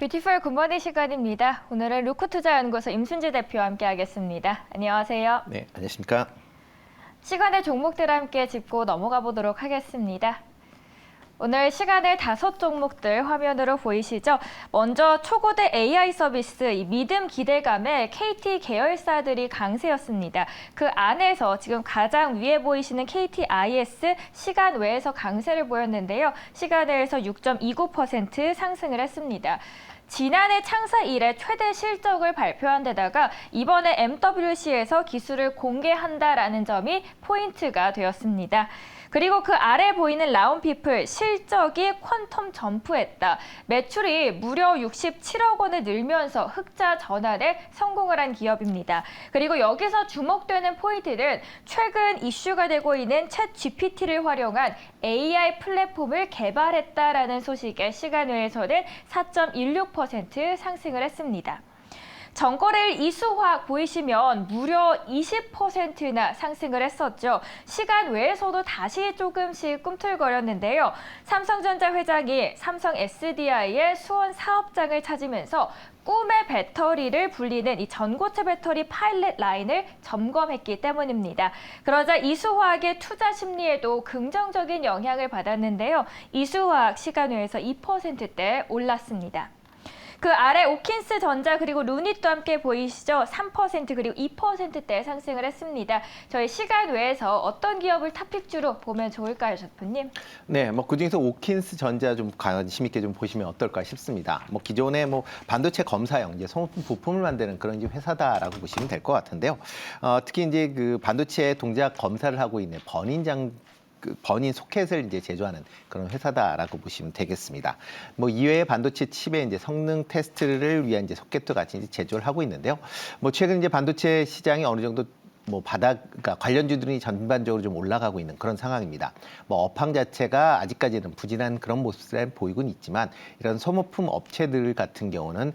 뷰티풀 굿모닝 시간입니다. 오늘은 루크투자연구소 임순지 대표와 함께하겠습니다. 안녕하세요. 네, 안녕하십니까. 시간의 종목들 함께 짚고 넘어가 보도록 하겠습니다. 오늘 시간을 5종목들 화면으로 보이시죠? 먼저 초고대 AI 서비스 믿음 기대감에 KT 계열사들이 강세였습니다. 그 안에서 지금 가장 위에 보이시는 KTIS 시간 외에서 강세를 보였는데요. 시간 외에서 6.29% 상승을 했습니다. 지난해 창사 이래 최대 실적을 발표한 데다가 이번에 MWC에서 기술을 공개한다라는 점이 포인트가 되었습니다. 그리고 그 아래 보이는 라운피플 실적이 퀀텀 점프했다. 매출이 무려 67억 원을 늘면서 흑자 전환에 성공을 한 기업입니다. 그리고 여기서 주목되는 포인트는 최근 이슈가 되고 있는 챗 GPT를 활용한 AI 플랫폼을 개발했다라는 소식에 시간 외에서는 4.16% 상승을 했습니다. 전거래일 이수화학 보이시면 무려 20%나 상승을 했었죠. 시간 외에서도 다시 조금씩 꿈틀거렸는데요. 삼성전자 회장이 삼성 SDI의 수원 사업장을 찾으면서 꿈의 배터리를 불리는 이 전고체 배터리 파일럿 라인을 점검했기 때문입니다. 그러자 이수화학의 투자 심리에도 긍정적인 영향을 받았는데요. 이수화학 시간 외에서 2%대 올랐습니다. 그 아래 오킨스 전자 그리고 루닛도 함께 보이시죠? 3% 그리고 2%대 상승을 했습니다. 저희 시간 외에서 어떤 기업을 탑픽주로 보면 좋을까요, 대표님? 네, 그중에서 오킨스 전자 좀 관심 있게 좀 보시면 어떨까 싶습니다. 기존에 반도체 검사용 이제 소모품 부품을 만드는 그런 이제 회사다라고 보시면 될 것 같은데요. 특히 이제 그 반도체 동작 검사를 하고 있는 버닌 소켓을 이제 제조하는 그런 회사다라고 보시면 되겠습니다. 이외에 반도체 칩의 이제 성능 테스트를 위한 이제 소켓도 같이 이제 제조를 하고 있는데요. 최근 이제 반도체 시장이 어느 정도 그러니까 관련주들이 전반적으로 좀 올라가고 있는 그런 상황입니다. 업황 자체가 아직까지는 부진한 그런 모습을 보이고는 있지만 이런 소모품 업체들 같은 경우는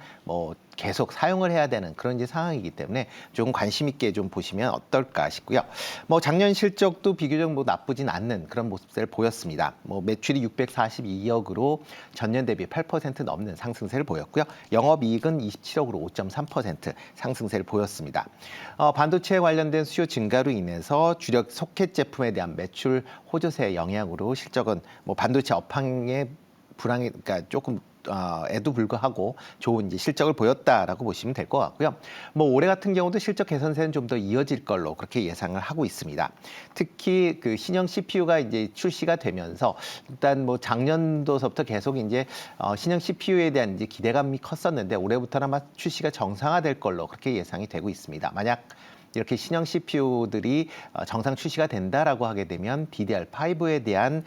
계속 사용을 해야 되는 그런 이제 상황이기 때문에 조금 관심 있게 좀 보시면 어떨까 싶고요. 작년 실적도 비교적 나쁘진 않는 그런 모습을 보였습니다. 매출이 642억으로 전년 대비 8% 넘는 상승세를 보였고요. 영업이익은 27억으로 5.3% 상승세를 보였습니다. 반도체 관련된 수요 증가로 인해서 주력 소켓 제품에 대한 매출 호조세 영향으로 실적은 반도체 업황의 불황이 그러니까 조금 에도 불구하고 좋은 이제 실적을 보였다라고 보시면 될 것 같고요. 올해 같은 경우도 실적 개선세는 좀 더 이어질 걸로 그렇게 예상을 하고 있습니다. 특히 그 신형 CPU가 이제 출시가 되면서 일단 작년도서부터 계속 이제 신형 CPU에 대한 이제 기대감이 컸었는데 올해부터는 아마 출시가 정상화될 걸로 그렇게 예상이 되고 있습니다. 만약 이렇게 신형 CPU들이 정상 출시가 된다라고 하게 되면 DDR5에 대한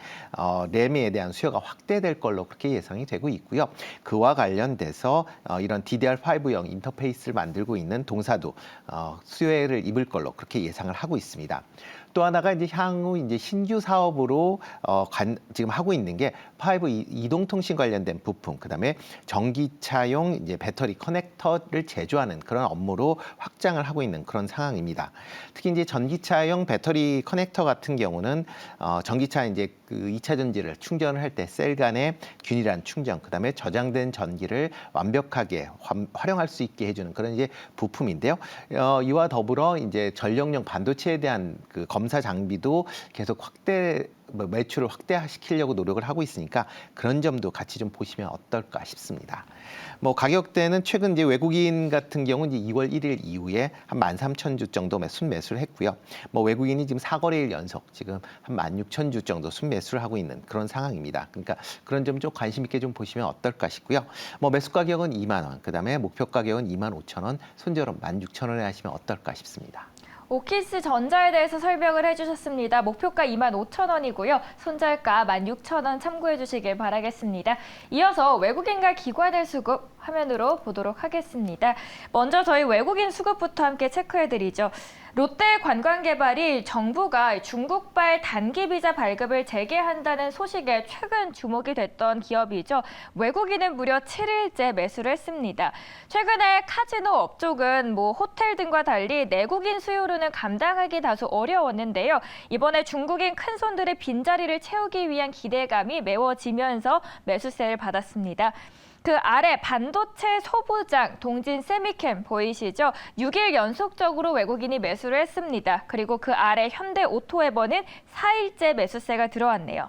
램에 대한 수요가 확대될 걸로 그렇게 예상이 되고 있고요. 그와 관련돼서 이런 DDR5형 인터페이스를 만들고 있는 동사도 수혜를 입을 걸로 그렇게 예상을 하고 있습니다. 또 하나가 이제 향후 이제 신규 사업으로 지금 하고 있는 게 5 이동통신 관련된 부품, 그다음에 전기차용 이제 배터리 커넥터를 제조하는 그런 업무로 확장을 하고 있는 그런 상황입니다. 특히 이제 전기차용 배터리 커넥터 같은 경우는 전기차 이제 그 2차 전지를 충전을 할 때 셀 간의 균일한 충전, 그다음에 저장된 전기를 완벽하게 활용할 수 있게 해주는 그런 이제 부품인데요. 이와 더불어 이제 전력용 반도체에 대한 그 검사 장비도 계속 매출을 확대시키려고 노력을 하고 있으니까 그런 점도 같이 좀 보시면 어떨까 싶습니다. 가격대는 최근 이제 외국인 같은 경우는 이제 2월 1일 이후에 한 13,000주 정도 순매수를 했고요. 외국인이 지금 4거래일 연속 지금 한 16,000주 정도 순매수를 하고 있는 그런 상황입니다. 그러니까 그런 점 좀 관심 있게 좀 보시면 어떨까 싶고요. 매수 가격은 2만 원, 그다음에 목표 가격은 25,000원, 손절은 16,000원에 하시면 어떨까 싶습니다. 오킨스 전자에 대해서 설명을 해주셨습니다. 목표가 25,000원이고요. 손절가 16,000원 참고해 주시길 바라겠습니다. 이어서 외국인과 기관의 수급 화면으로 보도록 하겠습니다. 먼저 저희 외국인 수급부터 함께 체크해드리죠. 롯데관광개발이 정부가 중국발 단기 비자 발급을 재개한다는 소식에 최근 주목이 됐던 기업이죠. 외국인은 무려 7일째 매수를 했습니다. 최근에 카지노 업종은 호텔 등과 달리 내국인 수요로는 감당하기 다소 어려웠는데요. 이번에 중국인 큰손들의 빈자리를 채우기 위한 기대감이 메워지면서 매수세를 받았습니다. 그 아래 반도체 소부장, 동진 세미캠 보이시죠? 6일 연속적으로 외국인이 매수를 했습니다. 그리고 그 아래 현대오토에버는 4일째 매수세가 들어왔네요.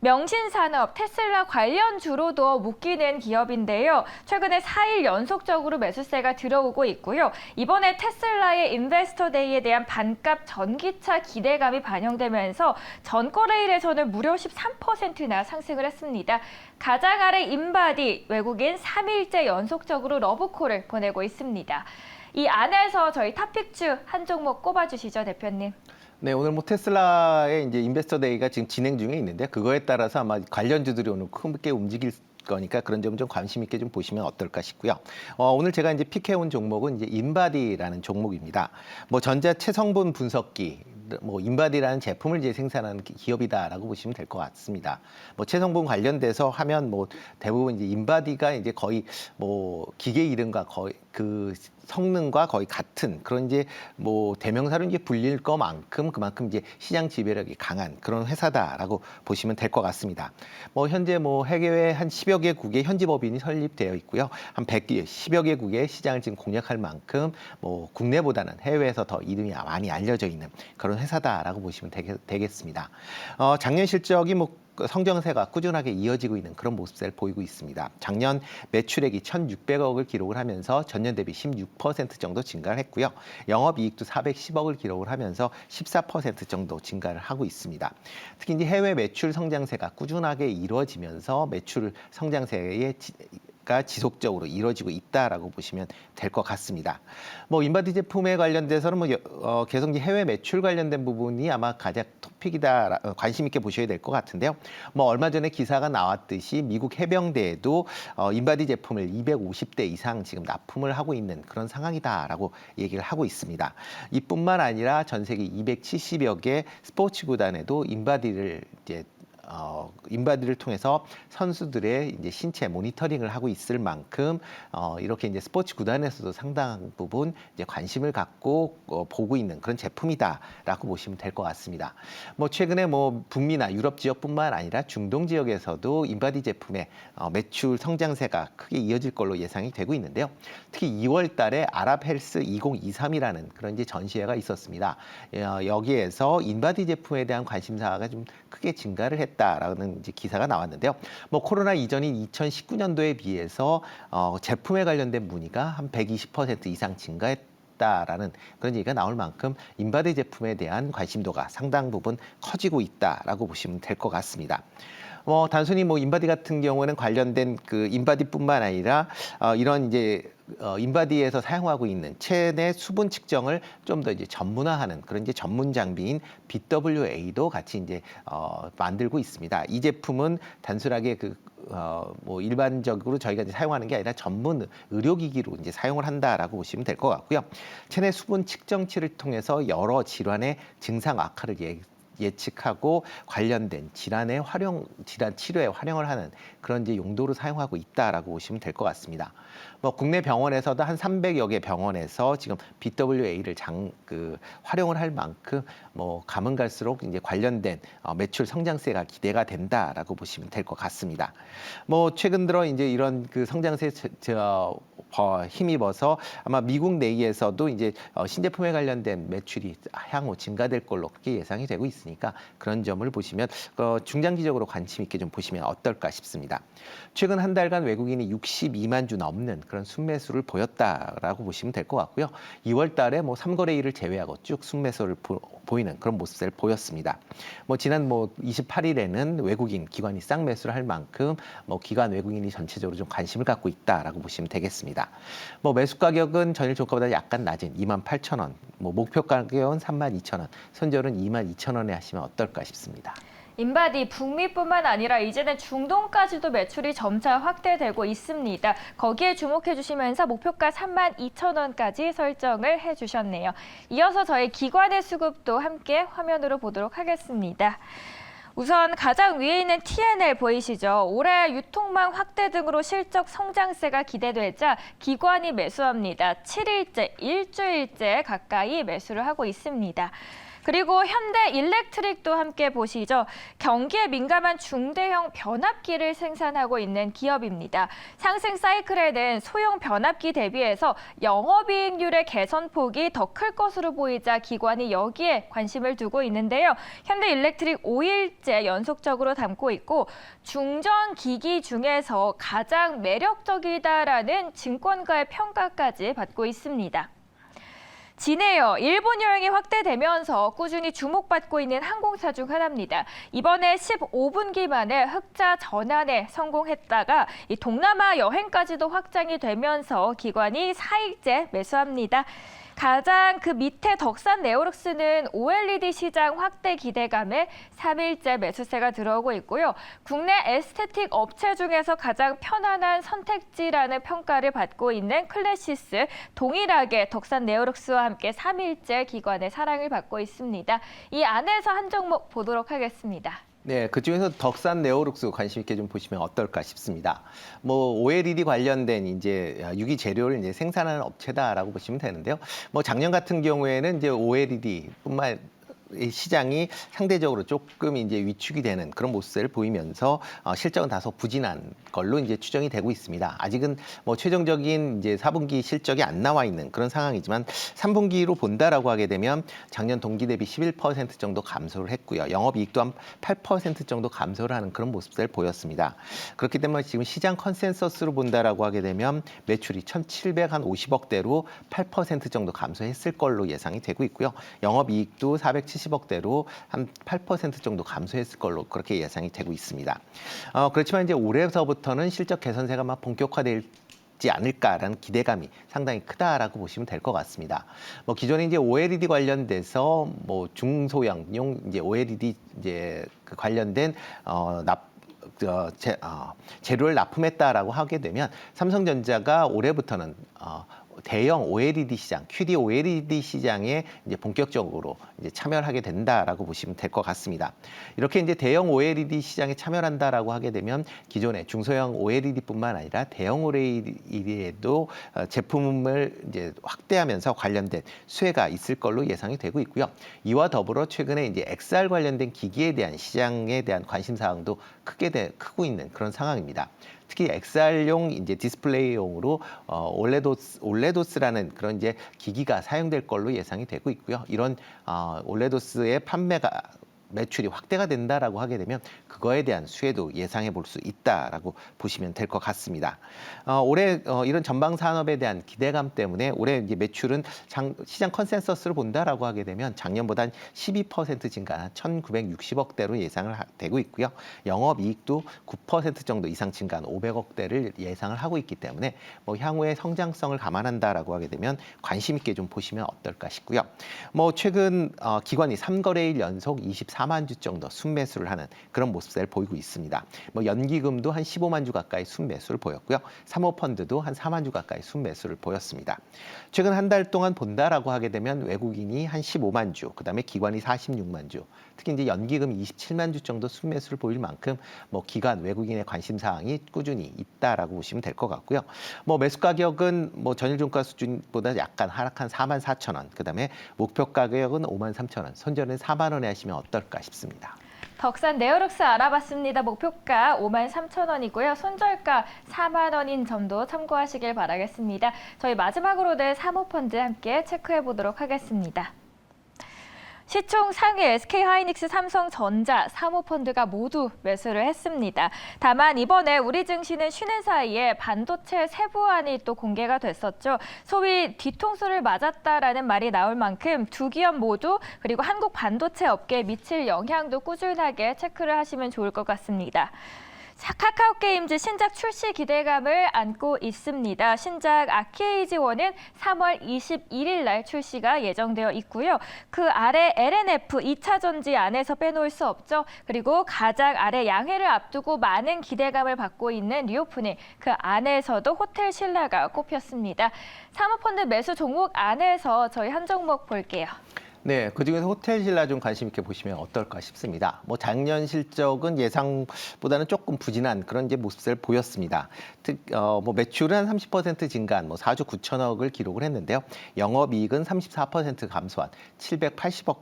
명신산업, 테슬라 관련주로도 묶이는 기업인데요. 최근에 4일 연속적으로 매수세가 들어오고 있고요. 이번에 테슬라의 인베스터데이에 대한 반값 전기차 기대감이 반영되면서 전거래일에서는 무려 13%나 상승을 했습니다. 가장 아래 인바디, 외국인 3일째 연속적으로 러브콜을 보내고 있습니다. 이 안에서 저희 탑픽주 한 종목 꼽아주시죠, 대표님. 네, 오늘 뭐 테슬라의 이제 인베스터 데이가 지금 진행 중에 있는데 그거에 따라서 아마 관련주들이 오늘 크게 움직일 거니까 그런 점 좀 관심 있게 좀 보시면 어떨까 싶고요. 오늘 제가 이제 픽해온 종목은 이제 인바디라는 종목입니다. 뭐 전자 체성분 분석기, 뭐 인바디라는 제품을 이제 생산하는 기업이다라고 보시면 될 것 같습니다. 뭐 체성분 관련돼서 하면 뭐 대부분 이제 인바디가 이제 거의 뭐 기계 이름과 거의 그 성능과 거의 같은 그런 이제 뭐 대명사로 이제 불릴 것만큼 그만큼 이제 시장 지배력이 강한 그런 회사다라고 보시면 될 것 같습니다. 뭐 현재 뭐 해외 한 10여 개국의 현지 법인이 설립되어 있고요. 한 10여 개국의 시장을 지금 공략할 만큼 뭐 국내보다는 해외에서 더 이름이 많이 알려져 있는 그런 회사다라고 보시면 되겠습니다. 작년 실적이 뭐 성장세가 꾸준하게 이어지고 있는 그런 모습을 보이고 있습니다. 작년 매출액이 1,600억을 기록을 하면서 전년 대비 16% 정도 증가를 했고요. 영업이익도 410억을 기록을 하면서 14% 정도 증가를 하고 있습니다. 특히 이제 해외 매출 성장세가 꾸준하게 이루어지면서 매출 성장세의 가 지속적으로 이루어지고 있다라고 보시면 될 것 같습니다. 뭐 인바디 제품에 관련돼서는 뭐 계속 해외 매출 관련된 부분이 아마 가장 토픽이다 관심 있게 보셔야 될 것 같은데요. 뭐 얼마 전에 기사가 나왔듯이 미국 해병대에도 인바디 제품을 250대 이상 지금 납품을 하고 있는 그런 상황이다라고 얘기를 하고 있습니다. 이뿐만 아니라 전 세계 270여 개 스포츠 구단에도 인바디를 통해서 선수들의 이제 신체 모니터링을 하고 있을 만큼 이렇게 이제 스포츠 구단에서도 상당 부분 이제 관심을 갖고 보고 있는 그런 제품이다라고 보시면 될 것 같습니다. 뭐 최근에 뭐 북미나 유럽 지역뿐만 아니라 중동 지역에서도 인바디 제품의 매출 성장세가 크게 이어질 걸로 예상이 되고 있는데요. 특히 2월달에 아랍헬스 2023이라는 그런 이제 전시회가 있었습니다. 여기에서 인바디 제품에 대한 관심사가 좀 크게 증가를 했다라는 이제 기사가 나왔는데요. 뭐 코로나 이전인 2019년도에 비해서 제품에 관련된 문의가 한 120% 이상 증가했다라는 그런 얘기가 나올 만큼 인바디 제품에 대한 관심도가 상당 부분 커지고 있다라고 보시면 될 것 같습니다. 단순히 뭐 인바디 같은 경우는 관련된 그 인바디뿐만 아니라 이런 이제 인바디에서 사용하고 있는 체내 수분 측정을 좀 더 이제 전문화하는 그런 이제 전문 장비인 BWA도 같이 이제 만들고 있습니다. 이 제품은 단순하게 뭐 일반적으로 저희가 이제 사용하는 게 아니라 전문 의료기기로 이제 사용을 한다라고 보시면 될 것 같고요. 체내 수분 측정치를 통해서 여러 질환의 증상 악화를 예측하고 관련된 질환 치료에 활용을 하는 그런 이제 용도로 사용하고 있다라고 보시면 될 것 같습니다. 뭐 국내 병원에서도 한 300여 개 병원에서 지금 BWA를 활용을 할 만큼 뭐 가면 갈수록 이제 관련된 매출 성장세가 기대가 된다라고 보시면 될 것 같습니다. 뭐 최근 들어 이제 이런 그 성장세 힘입어서 아마 미국 내에서도 이제 신제품에 관련된 매출이 향후 증가될 걸로 그렇게 예상이 되고 있으니까 그런 점을 보시면 중장기적으로 관심 있게 좀 보시면 어떨까 싶습니다. 최근 한 달간 외국인이 62만 주 넘는 그런 순매수를 보였다라고 보시면 될 것 같고요. 2월 달에 뭐 3거래일을 제외하고 쭉 순매수를 보이는 그런 모습을 보였습니다. 뭐 지난 28일에는 외국인 기관이 쌍매수를 할 만큼 뭐 기관 외국인이 전체적으로 좀 관심을 갖고 있다라고 보시면 되겠습니다. 뭐 매수 가격은 전일 종가보다 약간 낮은 28,000원, 뭐 목표 가격은 32,000원, 손절은 22,000원에 하시면 어떨까 싶습니다. 인바디 북미뿐만 아니라 이제는 중동까지도 매출이 점차 확대되고 있습니다. 거기에 주목해 주시면서 목표가 32,000원까지 설정을 해주셨네요. 이어서 저희 기관의 수급도 함께 화면으로 보도록 하겠습니다. 우선 가장 위에 있는 TNL 보이시죠? 올해 유통망 확대 등으로 실적 성장세가 기대되자 기관이 매수합니다. 7일째, 일주일째 가까이 매수를 하고 있습니다. 그리고 현대 일렉트릭도 함께 보시죠. 경기에 민감한 중대형 변압기를 생산하고 있는 기업입니다. 상승 사이클에는 소형 변압기 대비해서 영업이익률의 개선폭이 더 클 것으로 보이자 기관이 여기에 관심을 두고 있는데요. 현대 일렉트릭 5일째 연속적으로 담고 있고 중전기기 중에서 가장 매력적이다라는 증권가의 평가까지 받고 있습니다. 진에어, 일본 여행이 확대되면서 꾸준히 주목받고 있는 항공사 중 하나입니다. 이번에 15분기 만에 흑자 전환에 성공했다가 이 동남아 여행까지도 확장이 되면서 기관이 4일째 매수합니다. 가장 그 밑에 덕산 네오룩스는 OLED 시장 확대 기대감에 3일째 매수세가 들어오고 있고요. 국내 에스테틱 업체 중에서 가장 편안한 선택지라는 평가를 받고 있는 클래시스, 동일하게 덕산 네오룩스와 함께 3일째 기관의 사랑을 받고 있습니다. 이 안에서 한 종목 보도록 하겠습니다. 네, 그중에서 덕산 네오룩스 관심 있게 좀 보시면 어떨까 싶습니다. 뭐 OLED 관련된 이제 유기 재료를 이제 생산하는 업체다라고 보시면 되는데요. 뭐 작년 같은 경우에는 이제 OLED뿐만 이 시장이 상대적으로 조금 이제 위축이 되는 그런 모습을 보이면서 실적은 다소 부진한 걸로 이제 추정이 되고 있습니다. 아직은 뭐 최종적인 이제 4분기 실적이 안 나와 있는 그런 상황이지만 3분기로 본다라고 하게 되면 작년 동기 대비 11% 정도 감소를 했고요. 영업이익도 한 8% 정도 감소를 하는 그런 모습을 보였습니다. 그렇기 때문에 지금 시장 컨센서스로 본다라고 하게 되면 매출이 1,750억대로 8% 정도 감소했을 걸로 예상이 되고 있고요. 영업이익도 470억대로 한 8% 정도 감소했을 걸로 그렇게 예상이 되고 있습니다. 그렇지만 이제 올해서부터는 실적 개선세가 막 본격화될지 않을까라는 기대감이 상당히 크다라고 보시면 될 것 같습니다. 뭐 기존에 이제 OLED 관련돼서 뭐 중소형용 이제 OLED 이제 그 관련된 재료를 납품했다라고 하게 되면 삼성전자가 올해부터는 대형 OLED 시장, QD OLED 시장에 이제 본격적으로 이제 참여를 하게 된다라고 보시면 될 것 같습니다. 이렇게 이제 대형 OLED 시장에 참여한다라고 하게 되면 기존의 중소형 OLED뿐만 아니라 대형 OLED에도 제품을 이제 확대하면서 관련된 수혜가 있을 걸로 예상이 되고 있고요. 이와 더불어 최근에 이제 XR 관련된 기기에 대한 시장에 대한 관심 사항도 크고 있는 그런 상황입니다. 특히 XR용 이제 디스플레이용으로 올레도스라는 그런 이제 기기가 사용될 걸로 예상이 되고 있고요. 이런 올레도스의 판매가 매출이 확대가 된다라고 하게 되면 그거에 대한 수혜도 예상해 볼 수 있다라고 보시면 될 것 같습니다. 올해 이런 전방 산업에 대한 기대감 때문에 올해 이제 매출은 시장 컨센서스를 본다라고 하게 되면 작년보다 12% 증가한 1,960억대로 예상을 되고 있고요. 영업이익도 9% 정도 이상 증가한 500억대를 예상을 하고 있기 때문에 뭐 향후의 성장성을 감안한다라고 하게 되면 관심 있게 좀 보시면 어떨까 싶고요. 뭐 최근 기관이 3거래일 연속 24만 주 정도 순매수를 하는 그런 모습을 보이고 있습니다. 뭐 연기금도 한 15만 주 가까이 순매수를 보였고요. 사모펀드도 한 4만 주 가까이 순매수를 보였습니다. 최근 한 달 동안 본다라고 하게 되면 외국인이 한 15만 주, 그다음에 기관이 46만 주, 특히 이제 연기금이 27만 주 정도 순매수를 보일 만큼 뭐 기관 외국인의 관심 사항이 꾸준히 있다라고 보시면 될 것 같고요. 뭐 매수 가격은 뭐 전일 종가 수준보다 약간 하락한 4만 4천 원, 그다음에 목표 가격은 5만 3천 원, 손절은 4만 원에 하시면 어떨까 싶습니다. 덕산 네오룩스 알아봤습니다. 목표가 5만 3천 원이고요. 손절가 4만 원인 점도 참고하시길 바라겠습니다. 저희 마지막으로는 사모펀드 함께 체크해 보도록 하겠습니다. 시총 상위 SK하이닉스, 삼성전자, 사모펀드가 모두 매수를 했습니다. 다만 이번에 우리 증시는 쉬는 사이에 반도체 세부안이 또 공개가 됐었죠. 소위 뒤통수를 맞았다라는 말이 나올 만큼 두 기업 모두 그리고 한국 반도체 업계에 미칠 영향도 꾸준하게 체크를 하시면 좋을 것 같습니다. 카카오게임즈 신작 출시 기대감을 안고 있습니다. 신작 아케이지1은 3월 21일 날 출시가 예정되어 있고요. 그 아래 LNF 2차 전지 안에서 빼놓을 수 없죠. 그리고 가장 아래 양해를 앞두고 많은 기대감을 받고 있는 리오프닝, 그 안에서도 호텔 신라가 꼽혔습니다. 사모펀드 매수 종목 안에서 저희 한 종목 볼게요. 네, 그중에서 호텔 신라 좀 관심 있게 보시면 어떨까 싶습니다. 뭐 작년 실적은 예상보다는 조금 부진한 그런 이제 모습을 보였습니다. 뭐 매출은 한 30% 증가한 뭐 4조 9천억을 기록을 했는데요. 영업이익은 34% 감소한 780억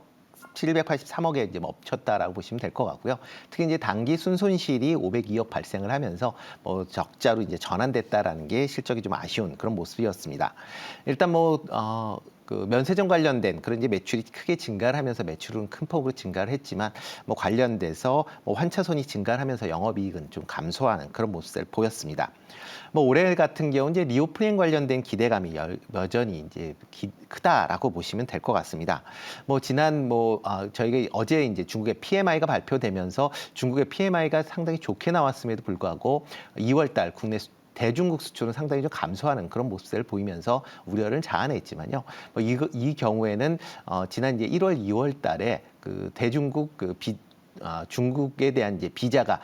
783억에 이제 멈췄다라고 보시면 될 것 같고요. 특히 이제 단기 순손실이 502억 발생을 하면서 뭐 적자로 이제 전환됐다라는 게 실적이 좀 아쉬운 그런 모습이었습니다. 일단 그 면세점 관련된 그런 이제 매출이 크게 증가를 하면서 매출은 큰 폭으로 증가를 했지만 뭐 관련돼서 뭐 환차손이 증가를 하면서 영업이익은 좀 감소하는 그런 모습을 보였습니다. 뭐 올해 같은 경우 이제 리오프닝 관련된 기대감이 여전히 이제 크다라고 보시면 될 것 같습니다. 뭐 지난 저희가 어제 이제 중국의 PMI가 발표되면서 중국의 PMI가 상당히 좋게 나왔음에도 불구하고 2월달 국내 대중국 수출은 상당히 좀 감소하는 그런 모습을 보이면서 우려를 자아냈지만요. 이 경우에는 지난 이제 1월, 2월 달에 그 대중국 중국에 대한 이제 비자가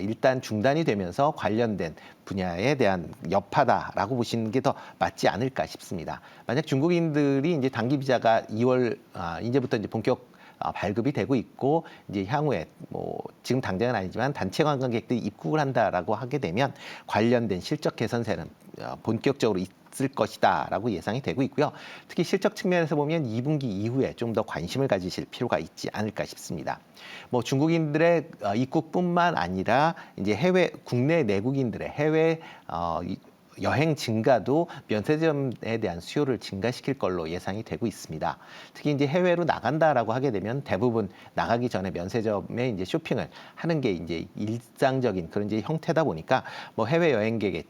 일단 중단이 되면서 관련된 분야에 대한 여파다라고 보시는 게 더 맞지 않을까 싶습니다. 만약 중국인들이 이제 단기 비자가 2월 이제부터 이제 본격 발급이 되고 있고 이제 향후에 뭐 지금 당장은 아니지만 단체 관광객들이 입국을 한다라고 하게 되면 관련된 실적 개선세는 본격적으로 있을 것이다라고 예상이 되고 있고요. 특히 실적 측면에서 보면 2분기 이후에 좀 더 관심을 가지실 필요가 있지 않을까 싶습니다. 뭐 중국인들의 입국뿐만 아니라 이제 국내 내국인들의 해외 여행 증가도 면세점에 대한 수요를 증가시킬 걸로 예상이 되고 있습니다. 특히 이제 해외로 나간다라고 하게 되면 대부분 나가기 전에 면세점에 이제 쇼핑을 하는 게 이제 일상적인 그런 이제 형태다 보니까 뭐 해외 여행객의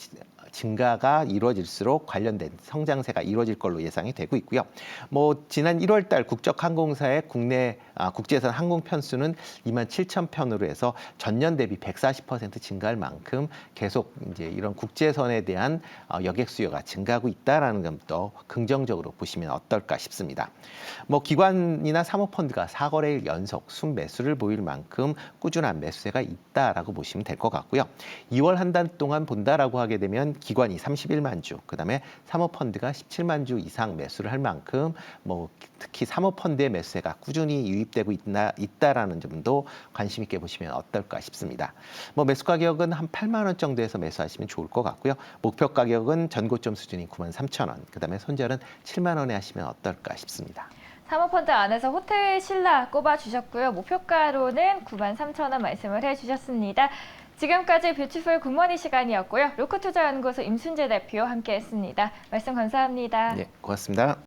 증가가 이루어질수록 관련된 성장세가 이루어질 걸로 예상이 되고 있고요. 뭐 지난 1월 달 국적항공사의 국제선 항공 편수는 27,000편으로 해서 전년 대비 140% 증가할 만큼 계속 이제 이런 국제선에 대한 여객 수요가 증가하고 있다라는 점도 긍정적으로 보시면 어떨까 싶습니다. 뭐 기관이나 사모펀드가 4거래일 연속 순매수를 보일 만큼 꾸준한 매수세가 있다라고 보시면 될 것 같고요. 2월 한 달 동안 본다라고 하게 되면 기관이 31만 주, 그다음에 사모펀드가 17만 주 이상 매수를 할 만큼 뭐 특히 사모펀드의 매수세가 꾸준히 유입되고 있다라는 점도 관심 있게 보시면 어떨까 싶습니다. 뭐 매수 가격은 한 8만 원 정도에서 매수하시면 좋을 것 같고요. 목표 가격은 전고점 수준인 93,000원, 그다음에 손절은 7만 원에 하시면 어떨까 싶습니다. 사모펀드 안에서 호텔 신라 꼽아주셨고요. 목표가로는 93,000원 말씀을 해주셨습니다. 지금까지 뷰티풀 굿모닝 시간이었고요. 로크투자연구소 임순재 대표 함께했습니다. 말씀 감사합니다. 네, 고맙습니다.